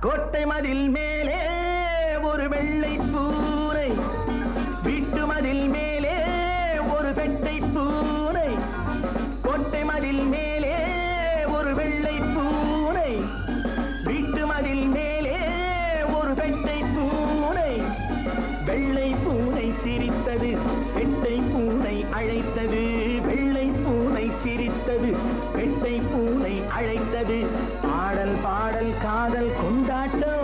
கோட்டை மதில் மேலே ஒரு வெள்ளை பூனை, வீட்டு மதில் மேலே ஒரு பெட்டை பூனை. கோட்டை மதில் மேலே ஒரு வெள்ளை பூனை, வீட்டு மதில் மேலே ஒரு பெட்டை பூனை. வெள்ளை பூனை சிரித்தது, பெட்டை பூனை அழைத்தது. வெள்ளை பூனை சிரித்தது, பெட்டை பூனை அழைத்தது. பாடல் பாடல் காதல் கொண்டாட்டம்.